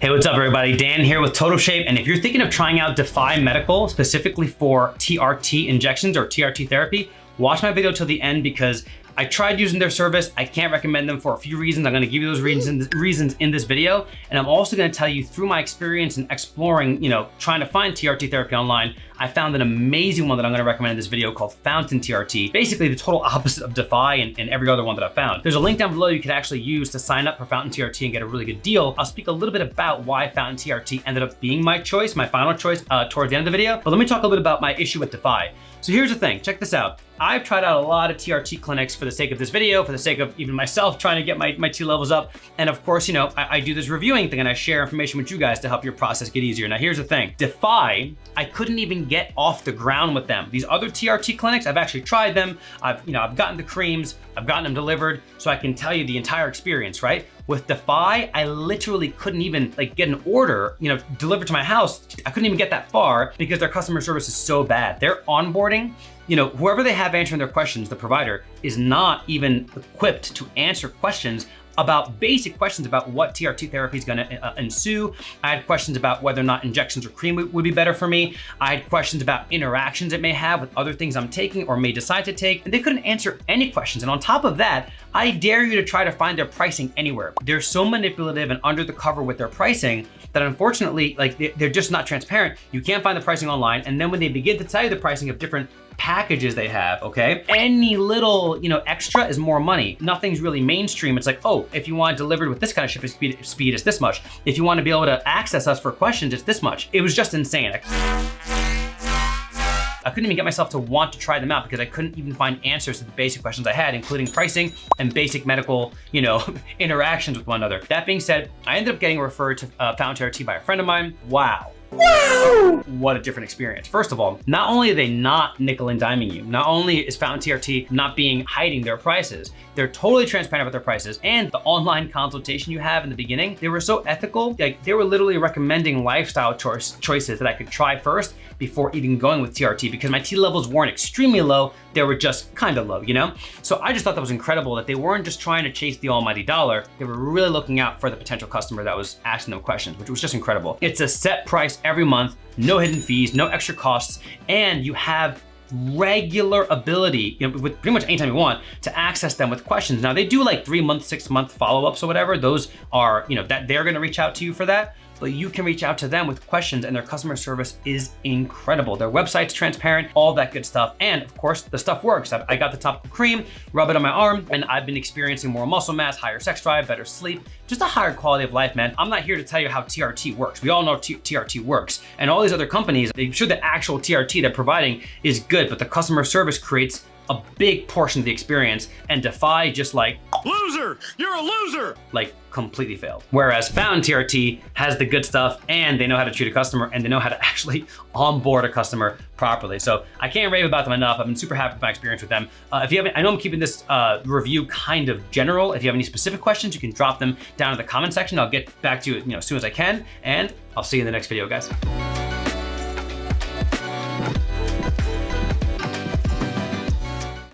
Hey, what's up everybody? Dan here with Total Shape, and if you're thinking of trying out Defy Medical specifically for TRT injections or TRT therapy, watch my video till the end because I tried using their service. I can't recommend them for a few reasons. I'm gonna give you those reasons in this video. And I'm also gonna tell you through my experience in exploring, trying to find TRT therapy online, I found an amazing one that I'm gonna recommend in this video called Fountain TRT. Basically the total opposite of Defy and every other one that I've found. There's a link down below you can actually use to sign up for Fountain TRT and get a really good deal. I'll speak a little bit about why Fountain TRT ended up being my choice, my final choice towards the end of the video. But let me talk a little bit about my issue with Defy. So here's the thing, check this out. I've tried out a lot of TRT clinics for the sake of this video, for the sake of even myself trying to get my T levels up. And of course, I do this reviewing thing and I share information with you guys to help your process get easier. Now here's the thing, Defy, I couldn't even get off the ground with them. These other TRT clinics, I've actually tried them. I've gotten the creams, I've gotten them delivered, so I can tell you the entire experience, right? With Defy, I literally couldn't even get an order, delivered to my house. I couldn't even get that far because their customer service is so bad. Their onboarding, whoever they have answering their questions, the provider, is not even equipped to answer questions about basic questions about what TRT therapy is gonna ensue. I had questions about whether or not injections or cream would be better for me. I had questions about interactions it may have with other things I'm taking or may decide to take, and they couldn't answer any questions. And on top of that, I dare you to try to find their pricing anywhere. They're so manipulative and under the cover with their pricing that unfortunately, they're just not transparent. You can't find the pricing online, and then when they begin to tell you the pricing of different packages they have, okay? Any little, extra is more money. Nothing's really mainstream. It's like, oh, if you want it delivered with this kind of shipping speed, it's this much. If you want to be able to access us for questions, it's this much. It was just insane. I couldn't even get myself to want to try them out because I couldn't even find answers to the basic questions I had, including pricing and basic medical, interactions with one another. That being said, I ended up getting referred to Fountain TRT by a friend of mine. Wow. What a different experience. First of all, not only are they not nickel and diming you, not only is Fountain TRT not hiding their prices, they're totally transparent about their prices, and the online consultation you have in the beginning, they were so ethical, they were literally recommending lifestyle choices that I could try first before even going with TRT because my T levels weren't extremely low, they were just kind of low, So I just thought that was incredible that they weren't just trying to chase the almighty dollar, they were really looking out for the potential customer that was asking them questions, which was just incredible. It's a set price every month, no hidden fees, no extra costs, and you have regular ability, with pretty much anytime you want to access them with questions. Now they do 3-month, 6-month follow-ups or whatever. Those are, that they're gonna reach out to you for that, but you can reach out to them with questions and their customer service is incredible. Their website's transparent, all that good stuff. And of course, the stuff works. I got the topical cream, rub it on my arm, and I've been experiencing more muscle mass, higher sex drive, better sleep, just a higher quality of life, man. I'm not here to tell you how TRT works. We all know TRT works. And all these other companies, I'm sure the actual TRT they're providing is good, but the customer service creates a big portion of the experience, and Defy just loser, you're a loser, completely failed. Whereas Fountain TRT has the good stuff and they know how to treat a customer and they know how to actually onboard a customer properly. So I can't rave about them enough. I've been super happy with my experience with them. If you haven't, I know I'm keeping this review kind of general. If you have any specific questions, you can drop them down in the comment section. I'll get back to you, as soon as I can, and I'll see you in the next video, guys.